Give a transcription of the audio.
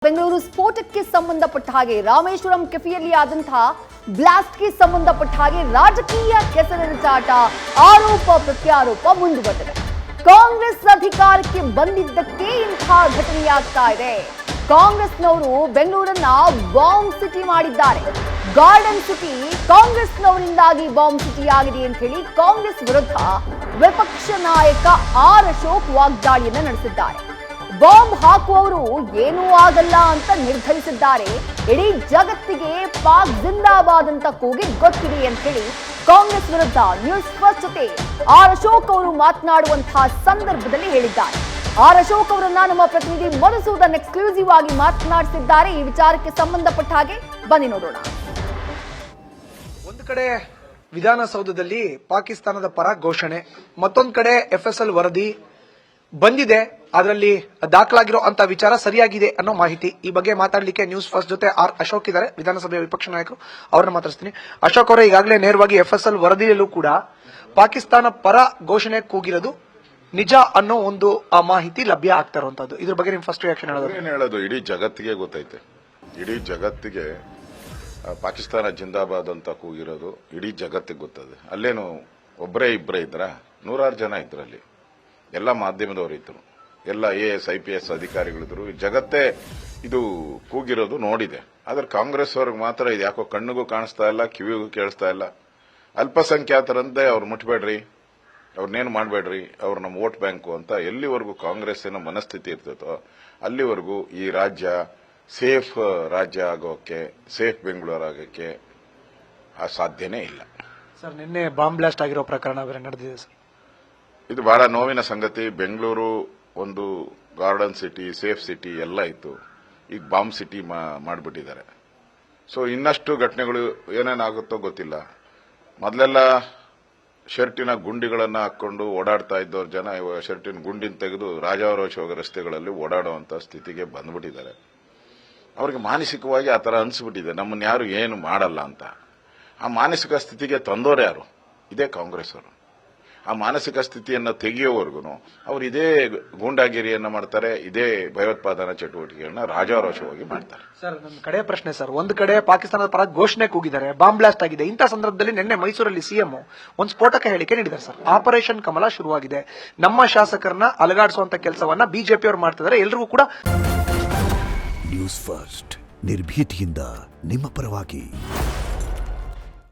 ಬೆಂಗಳೂರು ಸ್ಫೋಟಕ್ಕೆ ಸಂಬಂಧಪಟ್ಟ ಹಾಗೆ ರಾಮೇಶ್ವರಂ ಕೆಫೆಯಲ್ಲಿ ಆದಂತಹ ಬ್ಲಾಸ್ಟ್ಗೆ ಸಂಬಂಧಪಟ್ಟ ಹಾಗೆ ರಾಜಕೀಯ ಕೆಸರೆರಚಾಟ ಆರೋಪ ಪ್ರತ್ಯಾರೋಪ ಮುಂದುವರೆದಿದೆ. ಕಾಂಗ್ರೆಸ್ ಅಧಿಕಾರಕ್ಕೆ ಬಂದಿದ್ದಕ್ಕೆ ಇಂತಹ ಘಟನೆಯಾಗ್ತಾ ಇದೆ. ಕಾಂಗ್ರೆಸ್ನವರು ಬೆಂಗಳೂರನ್ನ ಬಾಂಬ್ ಸಿಟಿ ಮಾಡಿದ್ದಾರೆ. ಗಾರ್ಡನ್ ಸಿಟಿ ಕಾಂಗ್ರೆಸ್ನವರಿಂದಾಗಿ ಬಾಂಬ್ ಸಿಟಿ ಆಗಿದೆ ಅಂತ ಹೇಳಿ ಕಾಂಗ್ರೆಸ್ ವಿರುದ್ಧ ವಿಪಕ್ಷ ನಾಯಕ ಆರ್ ಅಶೋಕ್ ವಾಗ್ದಾಳಿಯನ್ನ ನಡೆಸಿದ್ದಾರೆ. ಬಾಂಬ್ ಹಾಕುವವರು ಏನೂ ಆಗಲ್ಲ ಅಂತ ನಿರ್ಧರಿಸಿದ್ದಾರೆ. ಇಡೀ ಜಗತ್ತಿಗೆ ಪಾಕ್ ಜಿಂದಾಬಾದ್ ಅಂತ ಕೂಗಿ ಗೊತ್ತಿದೆ ಅಂತ ಹೇಳಿ ಕಾಂಗ್ರೆಸ್ ವಿರುದ್ಧ ನ್ಯೂಸ್ ಫಸ್ಟ್ ಜೊತೆ ಆರ್ ಅಶೋಕ್ ಅವರು ಮಾತನಾಡುವಂತಹ ಸಂದರ್ಭದಲ್ಲಿ ಹೇಳಿದ್ದಾರೆ. ಆರ್ ಅಶೋಕ್ ಅವರನ್ನ ನಮ್ಮ ಪ್ರತಿನಿಧಿ ಮಧುಸೂದನ್ ಎಕ್ಸ್ಕ್ಲೂಸಿವ್ ಆಗಿ ಮಾತನಾಡಿಸಿದ್ದಾರೆ. ಈ ವಿಚಾರಕ್ಕೆ ಸಂಬಂಧಪಟ್ಟ ಹಾಗೆ ಬನ್ನಿ ನೋಡೋಣ. ಒಂದು ಕಡೆ ವಿಧಾನಸೌಧದಲ್ಲಿ ಪಾಕಿಸ್ತಾನದ ಪರ ಘೋಷಣೆ, ಮತ್ತೊಂದು ಕಡೆ FSL ವರದಿ ಬಂದಿದೆ, ಅದರಲ್ಲಿ ದಾಖಲಾಗಿರೋ ಅಂತ ವಿಚಾರ ಸರಿಯಾಗಿದೆ ಅನ್ನೋ ಮಾಹಿತಿ. ಈ ಬಗ್ಗೆ ಮಾತಾಡಲಿಕ್ಕೆ ನ್ಯೂಸ್ ಫಸ್ಟ್ ಜೊತೆ ಆರ್ ಅಶೋಕ್ ಇದ್ದಾರೆ, ವಿಧಾನಸಭೆಯ ವಿಪಕ್ಷ ನಾಯಕರು. ಅವ್ರನ್ನ ಮಾತಾಡ್ತೀನಿ. ಅಶೋಕ್ ಅವರೇ, ಈಗಾಗಲೇ ನೇರವಾಗಿ FSL ವರದಿಯಲ್ಲೂ ಕೂಡ ಪಾಕಿಸ್ತಾನ ಪರ ಘೋಷಣೆ ಕೂಗಿರೋದು ನಿಜ ಅನ್ನೋ ಒಂದು ಮಾಹಿತಿ ಲಭ್ಯ ಆಗ್ತಾ ಇರುವಂತದ್ದು. ಇದ್ರ ಬಗ್ಗೆ ನಿಮ್ ಫಸ್ಟ್ ರಿಯಾಕ್ಷನ್ ಹೇಳೋದು? ಇಡೀ ಜಗತ್ತಿಗೆ ಗೊತ್ತೈತೆ, ಇಡೀ ಜಗತ್ತಿಗೆ ಪಾಕಿಸ್ತಾನ ಜಿಂದಾಬಾದ್ ಅಂತ ಕೂಗಿರೋದು ಇಡೀ ಜಗತ್ತಿಗೆ ಗೊತ್ತದೆ. ಅಲ್ಲೇನು ಒಬ್ಬರೇ ಇಬ್ಬರೇ ಇದ್ರ, ನೂರಾರು ಜನ ಇದ್ರಲ್ಲಿ, ಎಲ್ಲ ಮಾಧ್ಯಮದವರು ಇದ್ರು, ಎಲ್ಲ AS IPS ಅಧಿಕಾರಿಗಳಿದ್ರು. ಜಗತ್ತೇ ಇದು ಕೂಗಿರೋದು ನೋಡಿದೆ. ಆದ್ರೆ ಕಾಂಗ್ರೆಸ್ ಅವ್ರಿಗೆ ಮಾತ್ರ ಇದು ಯಾಕೋ ಕಣ್ಣಿಗೂ ಕಾಣಿಸ್ತಾ ಇಲ್ಲ, ಕಿವಿಗೂ ಕೇಳಿಸ್ತಾ ಇಲ್ಲ. ಅಲ್ಪಸಂಖ್ಯಾತರಂತೆ ಅವ್ರು ಮುಟ್ಬೇಡ್ರಿ, ಅವ್ರನ್ನೇನು ಮಾಡಬೇಡ್ರಿ, ಅವ್ರು ನಮ್ಮ ವೋಟ್ ಬ್ಯಾಂಕು ಅಂತ ಎಲ್ಲಿವರೆಗೂ ಕಾಂಗ್ರೆಸ್ಸಿನ ಮನಸ್ಥಿತಿ ಇರ್ತೈತೋ ಅಲ್ಲಿವರೆಗೂ ಈ ರಾಜ್ಯ ಸೇಫ್ ರಾಜ್ಯ ಆಗೋಕೆ, ಸೇಫ್ ಬೆಂಗಳೂರು ಆಗೋಕೆ ಸಾಧ್ಯನೇ ಇಲ್ಲ. ಸರ್, ನಿನ್ನೆ ಬಾಂಬ್ ಬ್ಲಾಸ್ಟ್ ಆಗಿರೋ ಪ್ರಕರಣ ಬೇರೆ ನಡೆದಿದೆ ಸರ್. ಇದು ಬಹಳ ನೋವಿನ ಸಂಗತಿ. ಬೆಂಗಳೂರು ಒಂದು ಗಾರ್ಡನ್ ಸಿಟಿ, ಸೇಫ್ ಸಿಟಿ ಎಲ್ಲ ಇತ್ತು, ಈಗ ಬಾಂಬ್ ಸಿಟಿ ಮಾಡಿಬಿಟ್ಟಿದ್ದಾರೆ. ಸೊ ಇನ್ನಷ್ಟು ಘಟನೆಗಳು ಏನೇನಾಗುತ್ತೋ ಗೊತ್ತಿಲ್ಲ. ಮೊದಲೆಲ್ಲ ಶರ್ಟಿನ ಗುಂಡಿಗಳನ್ನ ಹಾಕೊಂಡು ಓಡಾಡ್ತಾ ಇದ್ದವ್ರ ಜನ ಇವಾಗ ಶರ್ಟಿನ ಗುಂಡಿನ ತೆಗೆದು ರಾಜಾರೋಷವಾಗಿ ರಸ್ತೆಗಳಲ್ಲಿ ಓಡಾಡುವಂತ ಸ್ಥಿತಿಗೆ ಬಂದ್ಬಿಟ್ಟಿದ್ದಾರೆ. ಅವ್ರಿಗೆ ಮಾನಸಿಕವಾಗಿ ಆ ತರ ಅನ್ಸ್ಬಿಟ್ಟಿದೆ, ನಮ್ಮನ್ನ ಯಾರು ಏನು ಮಾಡಲ್ಲ ಅಂತ. ಆ ಮಾನಸಿಕ ಸ್ಥಿತಿಗೆ ತಂದೋರು ಯಾರು? ಇದೇ ಕಾಂಗ್ರೆಸ್ ಅವರು. ಆ ಮಾನಸಿಕ ಸ್ಥಿತಿಯನ್ನು ತೆಗೆಯೋವರೆಗೂ ಅವ್ರು ಇದೇ ಗೂಂಡಾಗಿರಿಯನ್ನ ಮಾಡ್ತಾರೆ, ಇದೇ ಭಯೋತ್ಪಾದನಾ ಚಟುವಟಿಕೆಗಳನ್ನ ರಾಜಾರೋಷವಾಗಿ ಮಾಡ್ತಾರೆ. ಸರ್, ನನ್ನ ಕಡೆ ಪ್ರಶ್ನೆ ಸರ್, ಒಂದು ಕಡೆ ಪಾಕಿಸ್ತಾನದ ಪರ ಘೋಷಣೆ ಕೂಗಿದ್ದಾರೆ, ಬಾಂಬ್ ಬ್ಲಾಸ್ಟ್ ಆಗಿದೆ. ಇಂಥ ಸಂದರ್ಭದಲ್ಲಿ ನಿನ್ನೆ ಮೈಸೂರಲ್ಲಿ CM ಒಂದು ಸ್ಫೋಟಕ ಹೇಳಿಕೆ ನೀಡಿದ್ದಾರೆ ಸರ್. ಆಪರೇಷನ್ ಕಮಲ ಶುರುವಾಗಿದೆ, ನಮ್ಮ ಶಾಸಕರನ್ನ ಅಲಗಾಡಿಸುವಂತ ಕೆಲಸವನ್ನ BJP ಅವರು ಮಾಡ್ತಿದ್ದಾರೆ. ಎಲ್ರಿಗೂ ಕೂಡ ನ್ಯೂಸ್ ಫಸ್ಟ್ ನಿರ್ಭೀತಿಯಿಂದ ನಿಮ್ಮ ಪರವಾಗಿ.